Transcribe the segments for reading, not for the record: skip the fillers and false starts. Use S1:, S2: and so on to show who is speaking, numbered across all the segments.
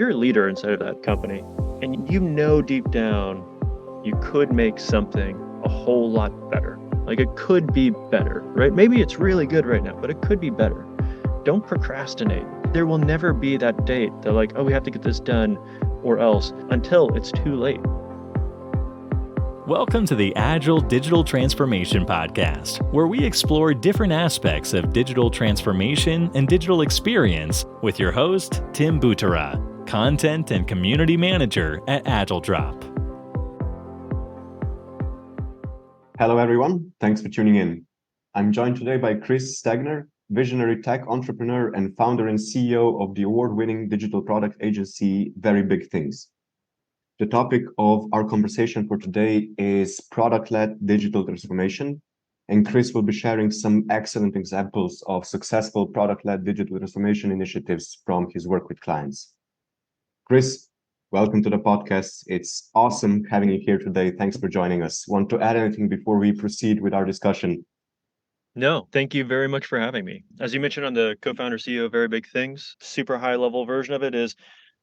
S1: you're a leader inside of that company and you know deep down you could make something a whole lot better. Like it could be better, right? Maybe it's really good right now, but it could be better. Don't procrastinate. There will never be that date that like, oh, we have to get this done or else until it's too late.
S2: Welcome to the Agile Digital Transformation Podcast, where we explore different aspects of digital transformation and digital experience with your host, Tim Butera, Content and Community Manager at AgileDrop.
S3: Hello, everyone. Thanks for tuning in. I'm joined today by Chris Stegner, visionary tech entrepreneur and founder and CEO of the award-winning digital product agency, Very Big Things. The topic of our conversation for today is product-led digital transformation, and Chris will be sharing some excellent examples of successful product-led digital transformation initiatives from his work with clients. Chris, welcome to the podcast. It's awesome having you here today. Thanks for joining us. Want to add anything before we proceed with our discussion?
S1: No, thank you very much for having me. As you mentioned, I'm the co-founder CEO of Very Big Things. Super high level version of it is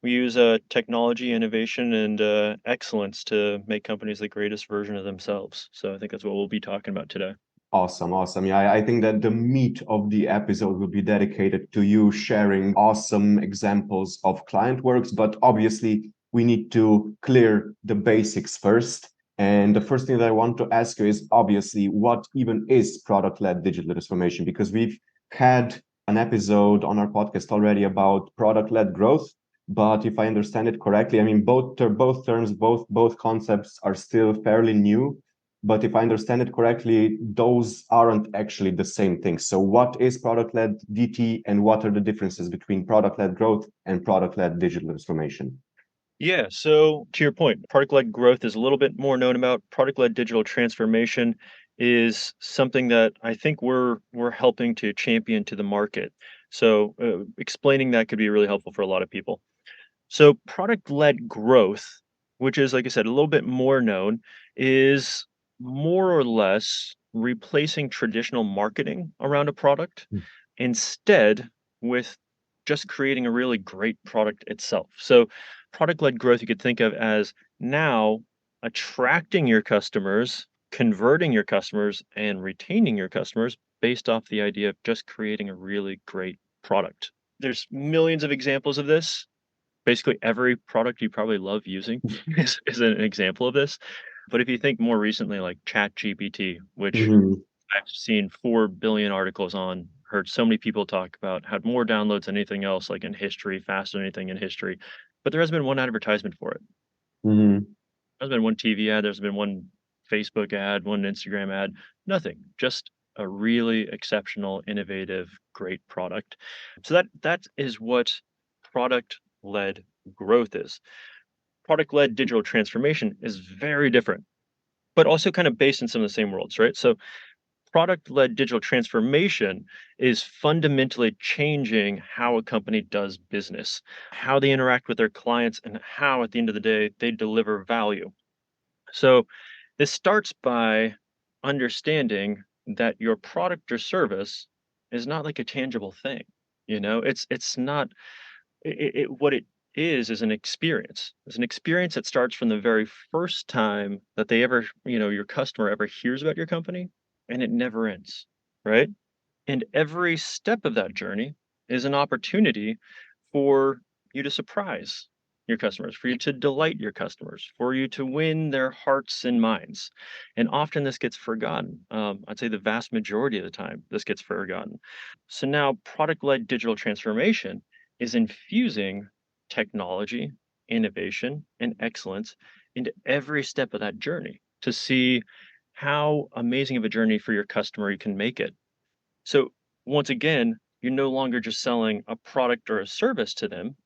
S1: we use technology, innovation, and excellence to make companies the greatest version of themselves. So I think that's what we'll be talking about today.
S3: Awesome. Yeah, I think that the meat of the episode will be dedicated to you sharing awesome examples of client works, but obviously we need to clear the basics first. And the first thing that I want to ask you is obviously what even is product-led digital transformation? Because we've had an episode on our podcast already about product-led growth. But if I understand it correctly, I mean, both terms, both concepts are still fairly new. But if I understand it correctly, those aren't actually the same thing. So what is product-led DT and what are the differences between product-led growth and product-led digital transformation?
S1: Yeah, so to your point, product-led growth is a little bit more known about. Product-led digital transformation is something that I think we're helping to champion to the market. So explaining that could be really helpful for a lot of people. So product-led growth, which is, like I said, a little bit more known, is more or less replacing traditional marketing around a product instead with just creating a really great product itself. So product-led growth you could think of as now attracting your customers, converting your customers, and retaining your customers based off the idea of just creating a really great product. There's millions of examples of this. Basically, every product you probably love using is an example of this. But if you think more recently, like ChatGPT, which
S3: Mhm.
S1: I've seen 4 billion articles on, heard so many people talk about, had more downloads than anything else, like in history, faster than anything in history. But there hasn't been one advertisement for it.
S3: Mhm.
S1: There's been one TV ad, there's been one Facebook ad, one Instagram ad, nothing. Just a really exceptional, innovative, great product. So that is what product-led growth is. Product-led digital transformation is very different, but also kind of based in some of the same worlds, right? So product-led digital transformation is fundamentally changing how a company does business, how they interact with their clients, and how, at the end of the day, they deliver value. So this starts by understanding that your product or service is not like a tangible thing. It's not what it is an experience. It's an experience that starts from the very first time that they ever, your customer ever hears about your company, and it never ends, right? And every step of that journey is an opportunity for you to surprise your customers, for you to delight your customers, for you to win their hearts and minds. And often this gets forgotten. I'd say the vast majority of the time, this gets forgotten. So now product-led digital transformation is infusing technology, innovation, and excellence into every step of that journey to see how amazing of a journey for your customer you can make it. So once again, you're no longer just selling a product or a service to them.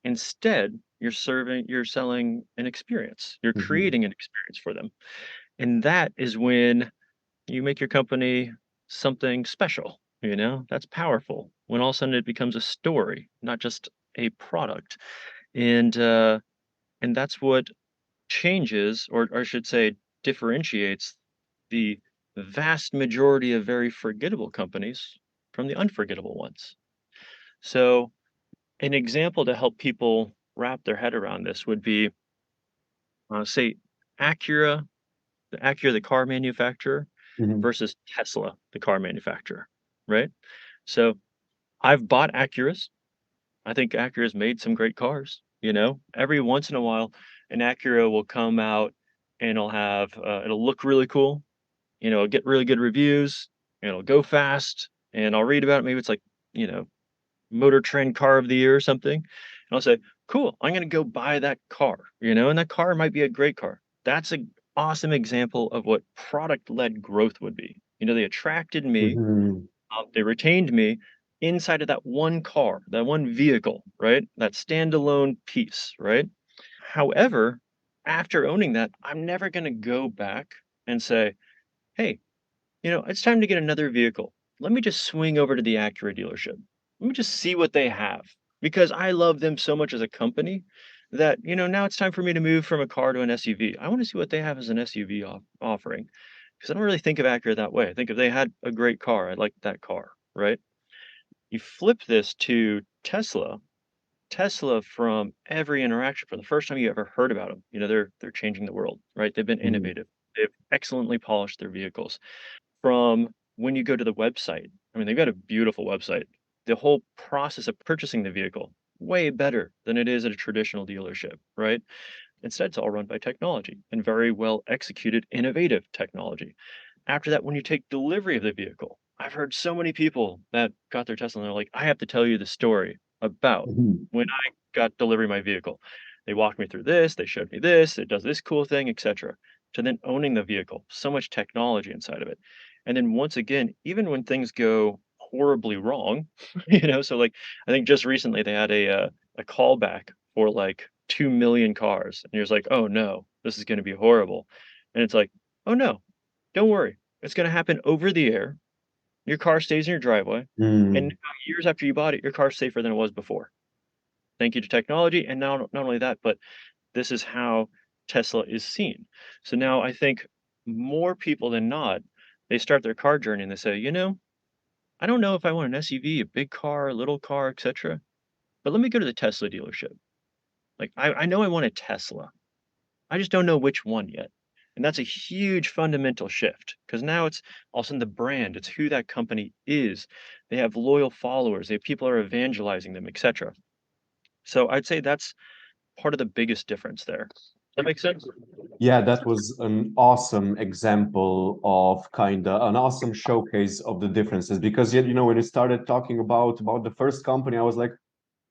S1: Instead, you're selling an experience. You're
S3: Mhm.
S1: creating an experience for them. And that is when you make your company something special, That's powerful. When all of a sudden it becomes a story, not just a product. And that's what changes, or I should say differentiates the vast majority of very forgettable companies from the unforgettable ones. So, an example to help people wrap their head around this would be, say, Acura, the car manufacturer,
S3: Mhm.
S1: versus Tesla, the car manufacturer, right? So I've bought Acuras. I think Acura's made some great cars. Every once in a while, an Acura will come out and it'll look really cool. It'll get really good reviews, and it'll go fast, and I'll read about it. Maybe it's like, you know, Motor Trend Car of the Year or something. And I'll say, cool, I'm going to go buy that car, and that car might be a great car. That's an awesome example of what product led growth would be. They attracted me,
S3: Mhm.
S1: they retained me inside of that one car, that one vehicle, right? That standalone piece, right? However, after owning that, I'm never going to go back and say, hey, it's time to get another vehicle. Let me just swing over to the Acura dealership. Let me just see what they have because I love them so much as a company that, now it's time for me to move from a car to an SUV. I want to see what they have as an SUV offering because I don't really think of Acura that way. I think if they had a great car, I'd like that car, right? You flip this to Tesla. Tesla, from every interaction, from the first time you ever heard about them, they're changing the world, right? They've been
S3: Mhm.
S1: innovative. They've excellently polished their vehicles from when you go to the website. I mean, they've got a beautiful website. The whole process of purchasing the vehicle, way better than it is at a traditional dealership, right? Instead, it's all run by technology and very well executed, innovative technology. After that, when you take delivery of the vehicle, I've heard so many people that got their Tesla and they're like, I have to tell you the story about
S3: Mhm.
S1: when I got delivery of my vehicle. They walked me through this, they showed me this, it does this cool thing, etc. To then owning the vehicle, so much technology inside of it. And then once again, even when things go horribly wrong, so like I think just recently they had a callback for like 2 million cars. And you're just like, oh no, this is going to be horrible. And it's like, oh no, don't worry. It's gonna happen over the air. Your car stays in your driveway, and
S3: Mhm.
S1: now years after you bought it, your car's safer than it was before. Thank you to technology, and now not only that, but this is how Tesla is seen. So now I think more people than not, they start their car journey and they say, I don't know if I want an SUV, a big car, a little car, etc. But let me go to the Tesla dealership. Like I know I want a Tesla. I just don't know which one yet. And that's a huge fundamental shift because now it's all of a sudden the brand, it's who that company is. They have loyal followers, they have people are evangelizing them, etc. So I'd say that's part of the biggest difference there. Does that make sense?
S3: Yeah, that was an awesome example of kind of an awesome showcase of the differences because yet, when you started talking about the first company, I was like,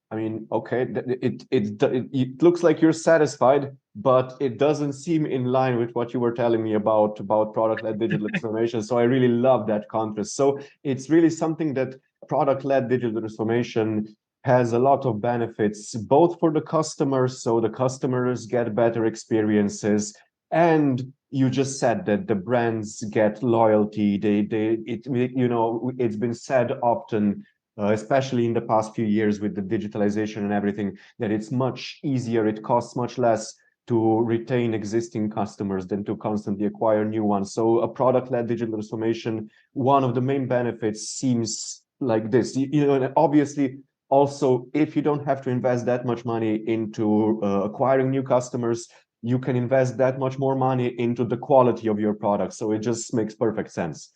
S3: I mean, okay, it looks like you're satisfied, but it doesn't seem in line with what you were telling me about product-led digital transformation. So I really love that contrast. So it's really something that product-led digital transformation has a lot of benefits, both for the customers, so the customers get better experiences, and you just said that the brands get loyalty. It's been said often, especially in the past few years with the digitalization and everything, that it's much easier, it costs much less to retain existing customers than to constantly acquire new ones. So a product-led digital transformation, one of the main benefits seems like this. And obviously, also, if you don't have to invest that much money into acquiring new customers, you can invest that much more money into the quality of your product. So it just makes perfect sense.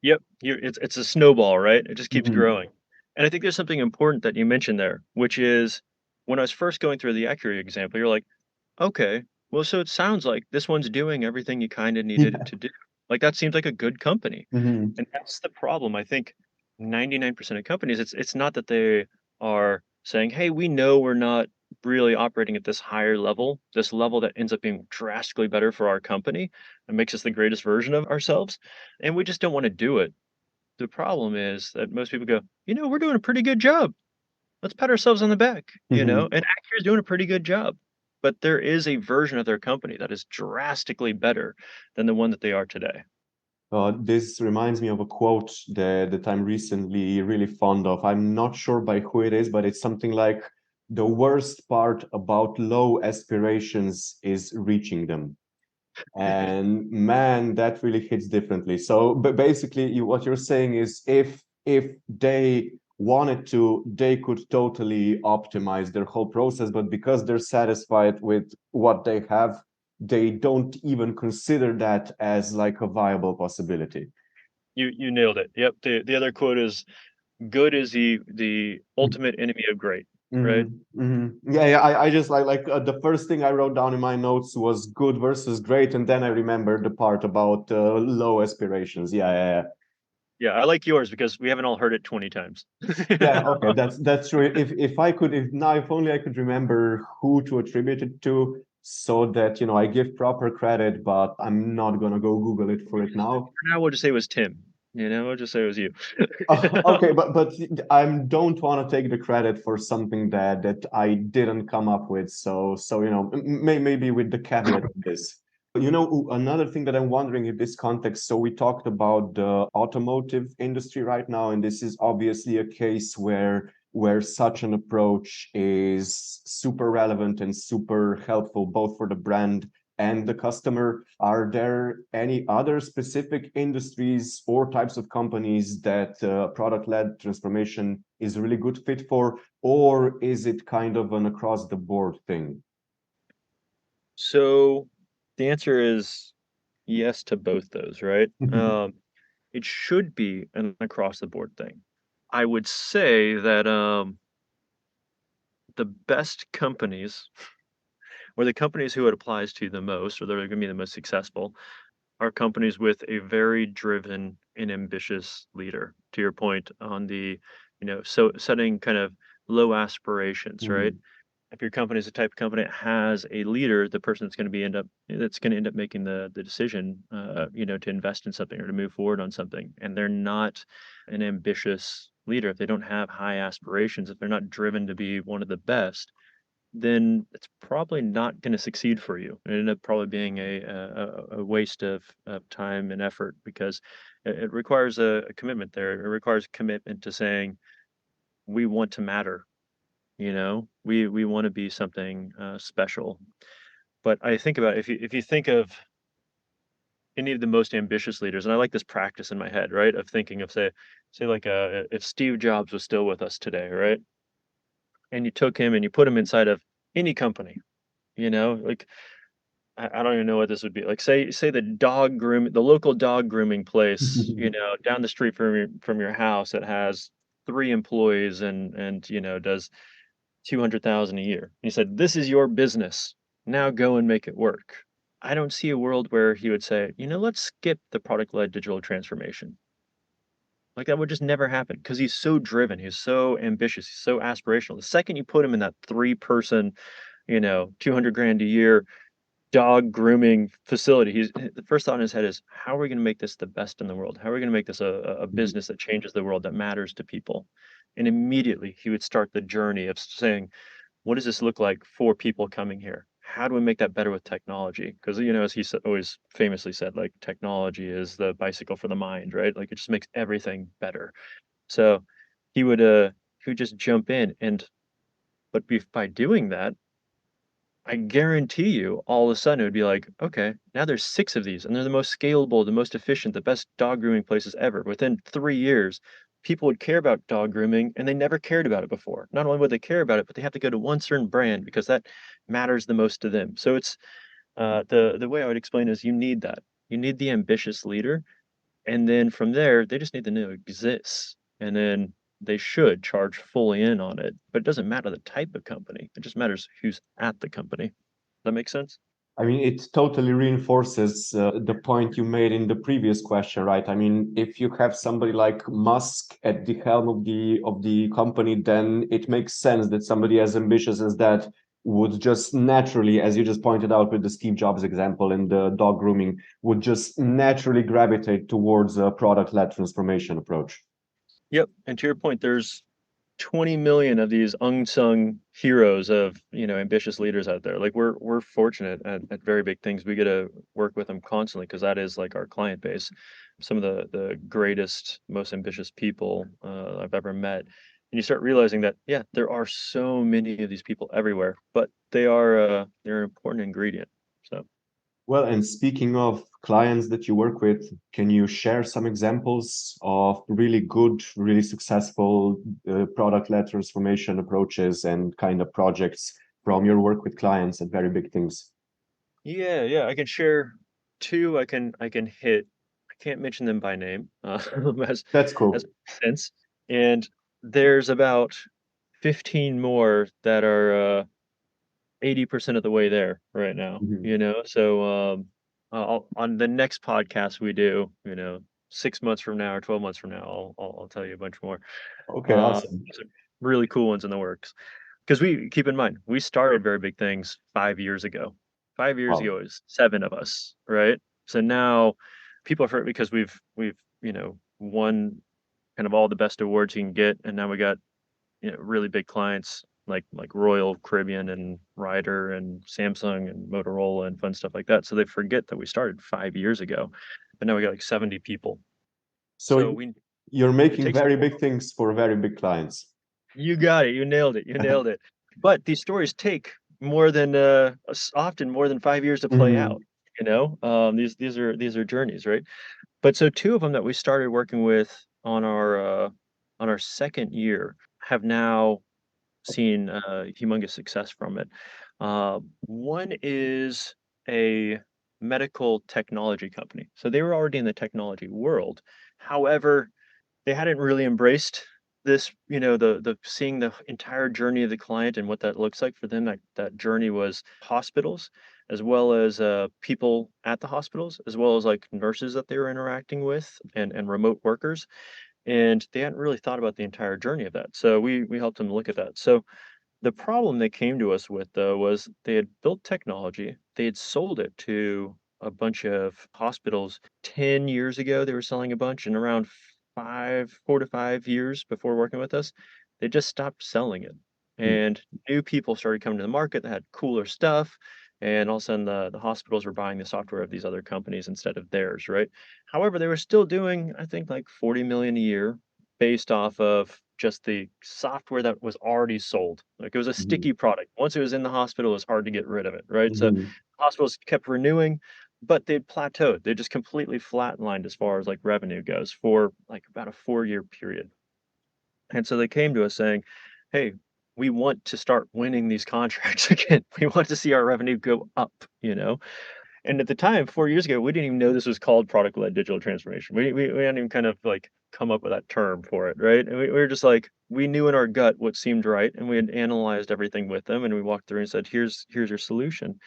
S1: Yep. It's a snowball, right? It just keeps
S3: Mhm.
S1: growing. And I think there's something important that you mentioned there, which is when I was first going through the Acura example, you're like, okay, well, so it sounds like this one's doing everything you kind of needed it
S3: Yeah.
S1: to do. Like that seems like a good company.
S3: Mhm.
S1: And that's the problem. I think 99% of companies, it's not that they are saying, hey, we know we're not really operating at this higher level, this level that ends up being drastically better for our company and makes us the greatest version of ourselves. And we just don't want to do it. The problem is that most people go, we're doing a pretty good job. Let's pat ourselves on the back,
S3: Mhm.
S1: and Acura is doing a pretty good job. But there is a version of their company that is drastically better than the one that they are today.
S3: This reminds me of a quote that I'm recently really fond of. I'm not sure by who it is, but it's something like, the worst part about low aspirations is reaching them. And man, that really hits differently. So, but basically, what you're saying is, if they wanted to, they could totally optimize their whole process, but because they're satisfied with what they have, they don't even consider that as like a viable possibility.
S1: You nailed it. Yep. The other quote is good is the ultimate enemy of great, right?
S3: Yeah, I just the first thing I wrote down in my notes was good versus great, and then I remembered the part about low aspirations.
S1: Yeah, I like yours because we haven't all heard it 20 times.
S3: Yeah, okay, that's true. If I could, if only I could remember who to attribute it to, so that I give proper credit, but I'm not gonna go Google it for it now.
S1: For now, we'll just say it was Tim. We'll just say it was you.
S3: Okay, but I don't want to take the credit for something that I didn't come up with. So maybe with the caveat of this. Another thing that I'm wondering in this context, so we talked about the automotive industry right now, and this is obviously a case where such an approach is super relevant and super helpful both for the brand and the customer. Are there any other specific industries or types of companies that product-led transformation is a really good fit for, or is it kind of an across-the-board thing?
S1: So the answer is yes to both those, right? It should be an across the board thing. I would say that the best companies, or the companies who it applies to the most, or they're going to be the most successful, are companies with a very driven and ambitious leader. To your point on so setting kind of low aspirations, right?
S3: Mhm.
S1: If your company is the type of company that has a leader, the person that's going to end up making the decision, to invest in something or to move forward on something, and they're not an ambitious leader, if they don't have high aspirations, if they're not driven to be one of the best, then it's probably not going to succeed for you. It ended up probably being a waste of time and effort because it requires a commitment there. It requires commitment to saying we want to matter. We want to be something special. But I think about if you think of any of the most ambitious leaders, and I like this practice in my head, right? Of thinking of say like if Steve Jobs was still with us today, right? And you took him and you put him inside of any company, like I don't even know what this would be. Like say the local dog grooming place, down the street from your house that has 3 employees and does 200,000 a year. And he said, "This is your business. Now go and make it work." I don't see a world where he would say, "Let's skip the product-led digital transformation." Like that would just never happen because he's so driven, he's so ambitious, he's so aspirational. The second you put him in that 3-person, 200 grand a year dog grooming facility, the first thought in his head is, "How are we gonna make this the best in the world? How are we gonna make this a business that changes the world, that matters to people?" And immediately he would start the journey of saying, what does this look like for people coming here? How do we make that better with technology? Because, as he always famously said, like technology is the bicycle for the mind, right? Like it just makes everything better. So he would uh he would just jump in by doing that, I guarantee you, all of a sudden it would be like, okay, now there's 6 of these, and they're the most scalable, the most efficient, the best dog grooming places ever. Within 3 years, people would care about dog grooming, and they never cared about it before. Not only would they care about it, but they have to go to one certain brand because that matters the most to them. So it's the way I would explain is you need that. You need the ambitious leader, and then from there, they just need to know it exists, and then they should charge fully in on it. But it doesn't matter the type of company. It just matters who's at the company. That make sense?
S3: I mean, it totally reinforces the point you made in the previous question, right? I mean, if you have somebody like Musk at the helm of the company, then it makes sense that somebody as ambitious as that would just naturally, as you just pointed out with the Steve Jobs example and the dog grooming, would just naturally gravitate towards a product-led transformation approach.
S1: Yep. And to your point, there's 20 million of these unsung heroes of, ambitious leaders out there. Like we're fortunate at very big things. We get to work with them constantly because that is like our client base. Some of the greatest, most ambitious people I've ever met. And you start realizing that, yeah, there are so many of these people everywhere, but they're an important ingredient. So
S3: Well, and speaking of clients that you work with, can you share some examples of really good, really successful product-led transformation approaches and kind of projects from your work with clients and very big things?
S1: Yeah, yeah, I can share 2 I can hit. I can't mention them by name, as
S3: That's
S1: as
S3: cool.
S1: sense, and there's about 15 more that are, 80% of the way there right now,
S3: Mhm.
S1: you know? So, I'll on the next podcast we do, 6 months from now or 12 months from now, I'll tell you a bunch more.
S3: Okay, awesome.
S1: Some really cool ones in the works. Because we keep in mind, we started very big things 5 years ago. 5 years
S3: Wow.
S1: ago, it was 7 of us, right? So now people have heard because we've, won kind of all the best awards you can get, and now we got, really big clients like Royal Caribbean and Ryder and Samsung and Motorola and fun stuff like that. So they forget that we started 5 years ago, but now we got like 70 people.
S3: So
S1: So we
S3: you're
S1: it
S3: making
S1: takes a
S3: very
S1: while.
S3: big things for very big clients.
S1: You got it. You nailed it. You nailed it. But these stories take more than often more than 5 years to play
S3: Hmm.
S1: out. These are journeys, right? But so two of them that we started working with on our second year have now seen humongous success from it. One is a medical technology company. So they were already in the technology world. However, they hadn't really embraced this, the seeing the entire journey of the client and what that looks like for them. That journey was hospitals, as well as people at the hospitals, as well as like nurses that they were interacting with and remote workers. And they hadn't really thought about the entire journey of that. So we helped them look at that. So the problem they came to us with, though, was they had built technology, they had sold it to a bunch of hospitals 10 years ago, they were selling a bunch, and around 4 to 5 years before working with us, they just stopped selling it, and new people started coming to the market that had cooler stuff, and all of a sudden, the hospitals were buying the software of these other companies instead of theirs, right? However, they were still doing, I think, like 40 million a year based off of just the software that was already sold. Like, it was a
S3: Hmm.
S1: sticky product. Once it was in the hospital, it was hard to get rid of it, right? So,
S3: Hmm.
S1: hospitals kept renewing, but they'd plateaued. They just completely flatlined as far as, like, revenue goes for, like, about a 4-year period. And so they came to us saying, "Hey, we want to start winning these contracts again. We want to see our revenue go up," you know? And at the time, 4 years ago, we didn't even know this was called product-led digital transformation. We hadn't even kind of, like, come up with that term for it, right? And we were just like we knew in our gut what seemed right, and we had analyzed everything with them, and we walked through and said, "Here's your solution."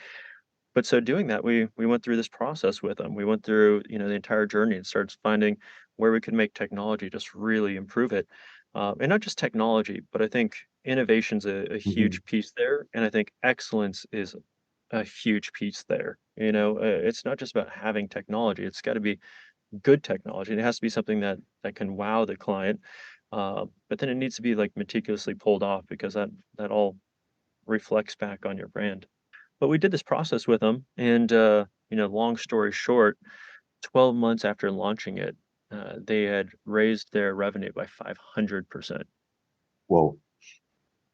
S1: But so doing that, we went through this process with them. We went through, the entire journey and started finding where we could make technology just really improve it. And not just technology, but I think innovation's a
S3: Hmm.
S1: huge piece there, and I think excellence is a huge piece there. It's not just about having technology. It's got to be good technology. It has to be something that can wow the client. But then it needs to be like meticulously pulled off because that all reflects back on your brand. But we did this process with them, and long story short, 12 months after launching it, they had raised their revenue by 500%.
S3: Whoa.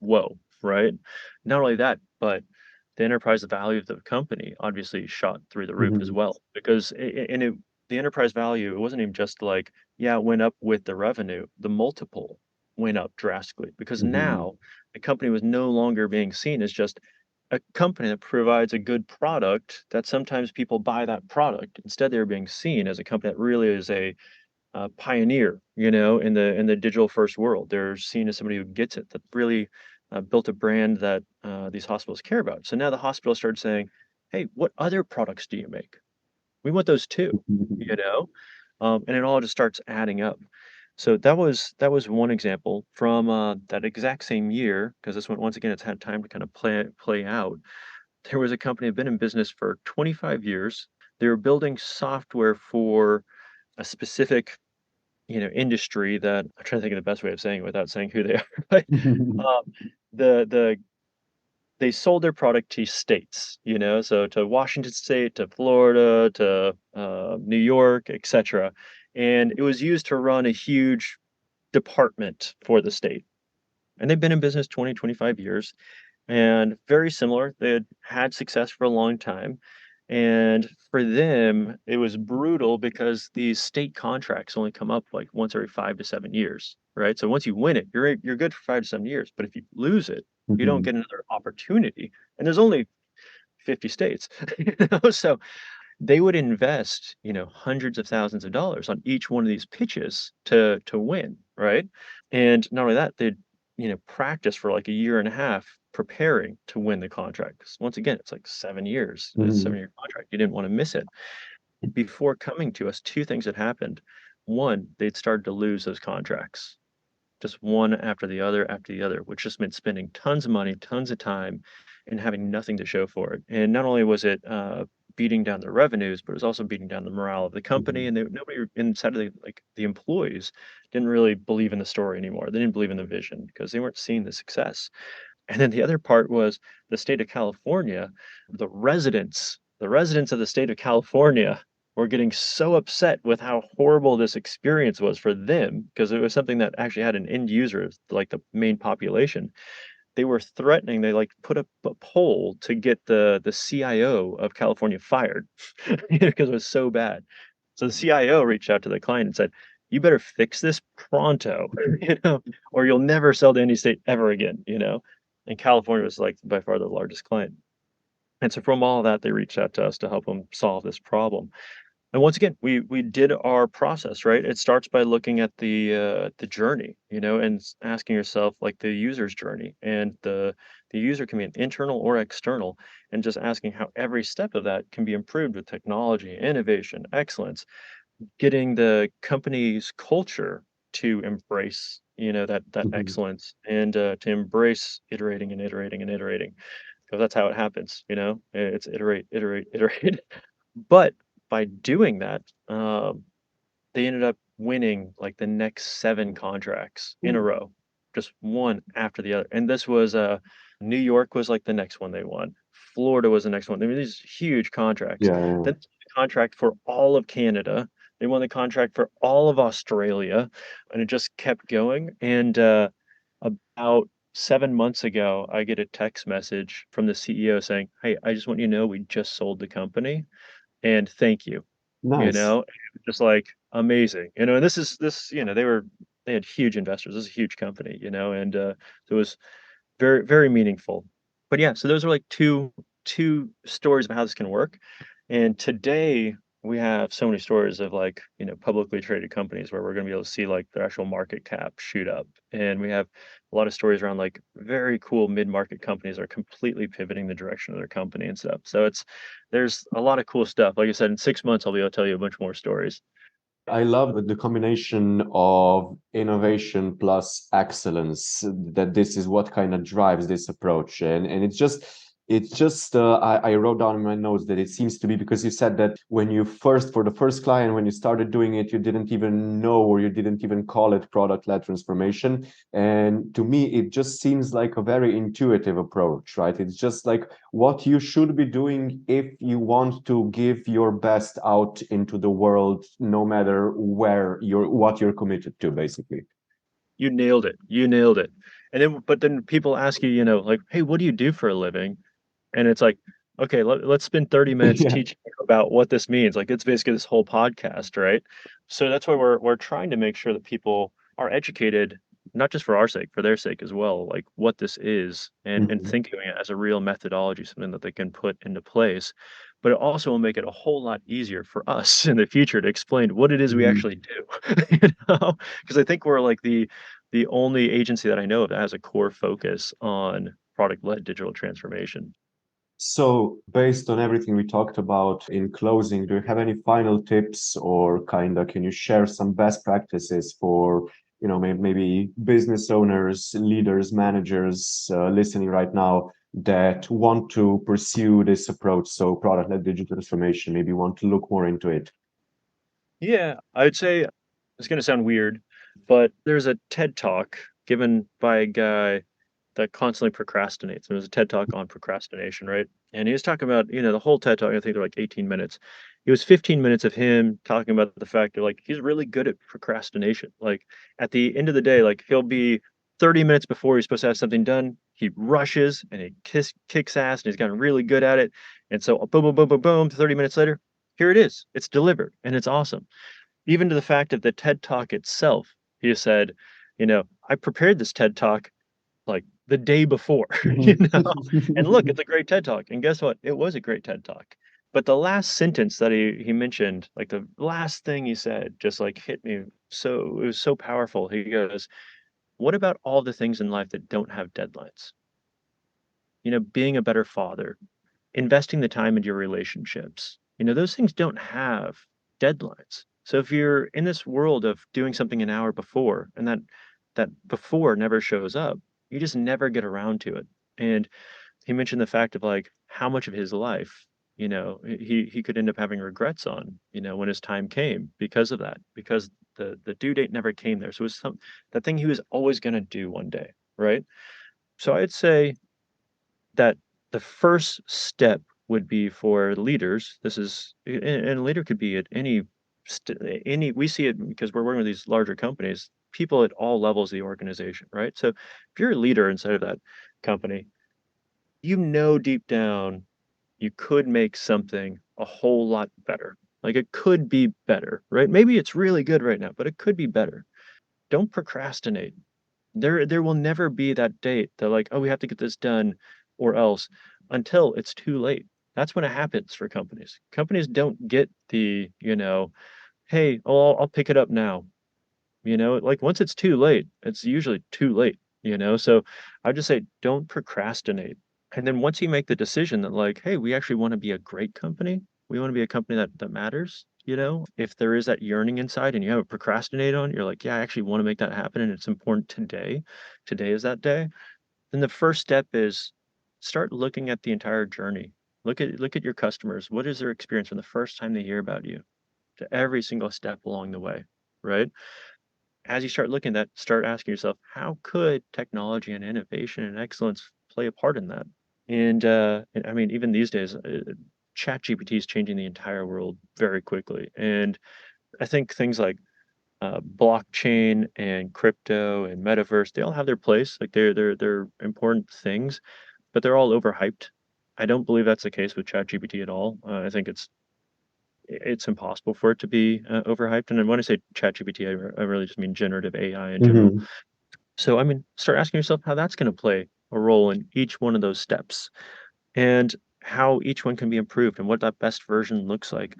S1: Whoa, right? Not only that, but the enterprise value of the company obviously shot through the roof as
S3: Hmm.
S1: well because the enterprise value, it wasn't even just like, yeah, it went up with the revenue. The multiple went up drastically because
S3: Hmm.
S1: now the company was no longer being seen as just a company that provides a good product that sometimes people buy that product. Instead, they were being seen as a company that really is a pioneer, in the digital first world. They're seen as somebody who gets it, that really built a brand that these hospitals care about. So now the hospital started saying, "Hey, what other products do you make? We want those too," you know, and it all just starts adding up. So that was one example from that exact same year, because this one once again it's had time to kind of play out. There was a company that had been in business for 25 years. They were building software for a specific industry that I'm trying to think of the best way of saying it without saying who they are, but, um, the they sold their product to states, so to Washington State, to Florida, to, New York, etcetera, and it was used to run a huge department for the state, and they've been in business 20, 25 years, and very similar. They had had success for a long time, And for them, it was brutal because these state contracts only come up like once every 5 to 7 years, right? So once you win it, you're good for 5 to 7 years. But if you lose it, you don't
S3: Mhm.
S1: get another opportunity. And there's only 50 states, So they would invest, hundreds of thousands of dollars on each one of these pitches to win, right? And not only that, they'd, practice for like a year and a half preparing to win the contract. 'Cause once again, it's like 7 years. It's a
S3: Mhm.
S1: 7-year contract. You didn't want to miss it. Before coming to us, two things had happened. One, they'd started to lose those contracts, just one after the other, which just meant spending tons of money, tons of time, and having nothing to show for it. And not only was it beating down the revenues, but it was also beating down the morale of the company.
S3: Mhm.
S1: And nobody inside of the employees didn't really believe in the story anymore. They didn't believe in the vision because they weren't seeing the success. And then the other part was the state of California, the residents of the state of California were getting so upset with how horrible this experience was for them because it was something that actually had an end user, like the main population. They were threatening, they like put up a poll to get the CIO of California fired because it was so bad. So the CIO reached out to the client and said, "You better fix this pronto, or you'll never sell to any state ever again." And California was like by far the largest client. And so from all of that, they reached out to us to help them solve this problem. And once again, we did our process, right? It starts by looking at the journey, and asking yourself like the user's journey, and the user can be an internal or external, and just asking how every step of that can be improved with technology, innovation, excellence, getting the company's culture to embrace, that
S3: Mhm.
S1: excellence, and to embrace iterating and iterating and iterating, because that's how it happens. It's iterate, iterate, iterate. But by doing that, they ended up winning like the next 7 contracts in a
S3: Mm.
S1: row, just one after the other. And this was New York was like the next one they won. Florida was the next one. I mean, these huge contracts.
S3: Yeah, yeah.
S1: Then the contract for all of Canada. They won the contract for all of Australia, and it just kept going. And about 7 months ago, I get a text message from the CEO saying, "Hey, I just want you to know we just sold the company and thank you."
S3: Nice.
S1: Just like amazing. And they had huge investors. This is a huge company, and so it was very, very meaningful. But yeah, so those are like two stories of how this can work. And today we have so many stories of like, publicly traded companies where we're going to be able to see like their actual market cap shoot up. And we have a lot of stories around like very cool mid-market companies are completely pivoting the direction of their company and stuff. So there's a lot of cool stuff. Like I said, in 6 months I'll be able to tell you a bunch more stories.
S3: I love the combination of innovation plus excellence, that this is what kind of drives this approach. And I wrote down in my notes that it seems to be because you said that when you first, for the first client, when you started doing it, you didn't even know, or you didn't even call it product-led transformation. And to me, it just seems like a very intuitive approach, right? It's just like what you should be doing if you want to give your best out into the world, no matter what you're committed to, basically.
S1: You nailed it. You nailed it. But then people ask you, like, "Hey, what do you do for a living?" And it's like, "Okay, let's spend 30 minutes
S3: Yeah.
S1: teaching you about what this means." Like, it's basically this whole podcast, right? So that's why we're trying to make sure that people are educated, not just for our sake, for their sake as well, like what this is, and
S3: Mhm.
S1: thinking of it as a real methodology, something that they can put into place. But it also will make it a whole lot easier for us in the future to explain what it is we
S3: Mhm.
S1: actually do. Because I think we're like the only agency that I know of that has a core focus on product-led digital transformation.
S3: So, based on everything we talked about, in closing, do you have any final tips, or kind of can you share some best practices for, maybe business owners, leaders, managers listening right now that want to pursue this approach? So, product-led digital transformation, maybe want to look more into it.
S1: Yeah, I would say it's gonna sound weird, but there's a TED Talk given by a guy that constantly procrastinates. It was a TED Talk on procrastination, right? And he was talking about, the whole TED Talk, I think they're like 18 minutes. It was 15 minutes of him talking about the fact that like he's really good at procrastination. Like at the end of the day, like he'll be 30 minutes before he's supposed to have something done. He rushes and he kicks ass and he's gotten really good at it. And so boom, boom, boom, boom, boom, 30 minutes later, here it is. It's delivered and it's awesome. Even to the fact of the TED Talk itself, he said, I prepared this TED Talk like the day before, and look, it's a great TED Talk. And guess what? It was a great TED Talk. But the last sentence that he mentioned, like the last thing he said, just like hit me so it was so powerful. He goes, "What about all the things in life that don't have deadlines? Being a better father, investing the time into your relationships. Those things don't have deadlines. So if you're in this world of doing something an hour before and that before never shows up, you just never get around to it." And he mentioned the fact of like how much of his life, he could end up having regrets on, when his time came because of that, because the due date never came there. So it was that thing he was always going to do one day, right? So I'd say that the first step would be for leaders. This is and a leader could be at any we see it because we're working with these larger companies, people at all levels of the organization, right? So if you're a leader inside of that company, deep down you could make something a whole lot better. Like it could be better, right? Maybe it's really good right now, but it could be better. Don't procrastinate. There will never be that date that like, "Oh, we have to get this done or else," until it's too late. That's when it happens for companies. Companies don't get "Hey, oh, I'll pick it up now." Like once it's too late, it's usually too late, So I just say don't procrastinate. And then once you make the decision that like, "Hey, we actually want to be a great company. We want to be a company that matters." If there is that yearning inside and you haven't procrastinated on, it, you're like, "Yeah, I actually want to make that happen and it's important today. Today is that day." Then the first step is start looking at the entire journey. Look at your customers. What is their experience from the first time they hear about you to every single step along the way, right? As you start looking at that, start asking yourself, how could technology and innovation and excellence play a part in that? And I mean, even these days, ChatGPT is changing the entire world very quickly. And I think things like blockchain and crypto and metaverse, they all have their place. Like they're important things, but they're all overhyped. I don't believe that's the case with ChatGPT at all. I think it's impossible for it to be overhyped. And then when I say ChatGPT, I really just mean generative AI in general.
S3: Mhm.
S1: So I mean, start asking yourself how that's going to play a role in each one of those steps and how each one can be improved and what that best version looks like.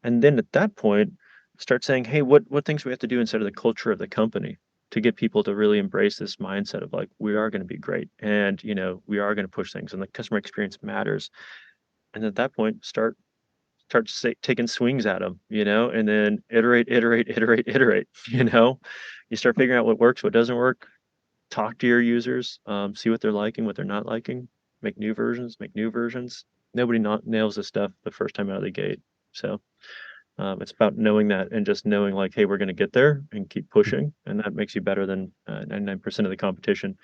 S1: And then at that point, start saying, "Hey, what things we have to do inside of the culture of the company to get people to really embrace this mindset of like we are going to be great and we are going to push things and the customer experience matters." And at that point, taking swings at them, and then iterate, iterate, iterate, iterate. You start figuring out what works, what doesn't work. Talk to your users, see what they're liking, what they're not liking. Make new versions, make new versions. Nobody not nails this stuff the first time out of the gate. So it's about knowing that and just knowing like, hey, we're going to get there and keep pushing, and that makes you better than 99% of the competition.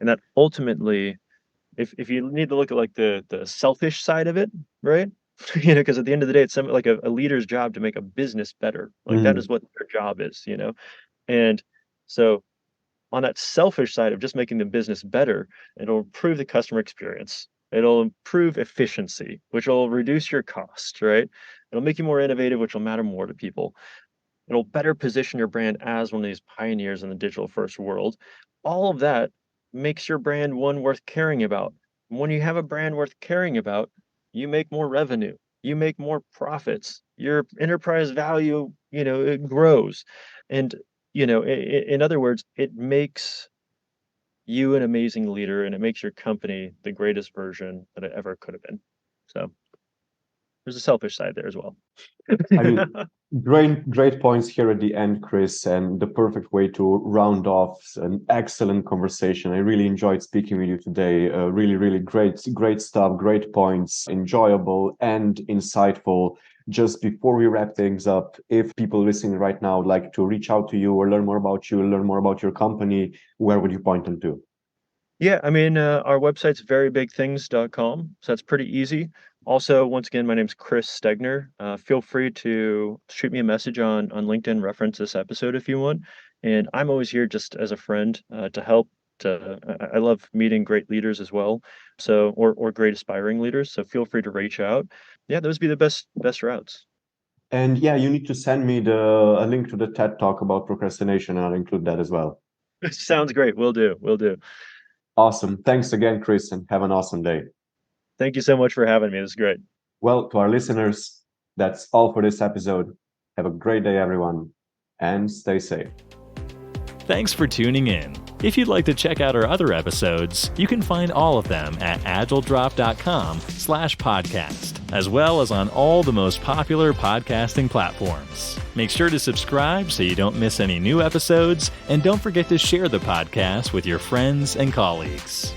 S1: And that ultimately, if you need to look at like the selfish side of it, right? Because at the end of the day, it's something like a leader's job to make a business better. Like that is
S3: Mhm.
S1: what their job is. And so on that selfish side of just making the business better, it'll improve the customer experience. It'll improve efficiency, which will reduce your cost, right? It'll make you more innovative, which will matter more to people. It'll better position your brand as one of these pioneers in the digital first world. All of that makes your brand one worth caring about. When you have a brand worth caring about, you make more revenue, you make more profits, your enterprise value, it grows. And, in other words, it makes you an amazing leader and it makes your company the greatest version that it ever could have been. So there's a selfish side there as well.
S3: I mean, great points here at the end, Chris, and the perfect way to round off an excellent conversation. I really enjoyed speaking with you today. Really great stuff, great points, enjoyable and insightful. Just before we wrap things up, if people listening right now would like to reach out to you or learn more about you, learn more about your company, where would you point them to?
S1: Yeah, I mean, our website's verybigthings.com, so that's pretty easy. Also, once again, my name's Chris Stegner. Feel free to shoot me a message on LinkedIn, reference this episode if you want. And I'm always here just as a friend to help. I love meeting great leaders as well. So, or great aspiring leaders. So feel free to reach out. Yeah, those be the best routes.
S3: And yeah, you need to send me a link to the TED Talk about procrastination, and I'll include that as well.
S1: Sounds great. Will do. Will do.
S3: Awesome. Thanks again, Chris, and have an awesome day.
S1: Thank you so much for having me. This is great.
S3: Well, to our listeners, that's all for this episode. Have a great day, everyone, and stay safe.
S2: Thanks for tuning in. If you'd like to check out our other episodes, you can find all of them at agiledrop.com/podcast, as well as on all the most popular podcasting platforms. Make sure to subscribe so you don't miss any new episodes, and don't forget to share the podcast with your friends and colleagues.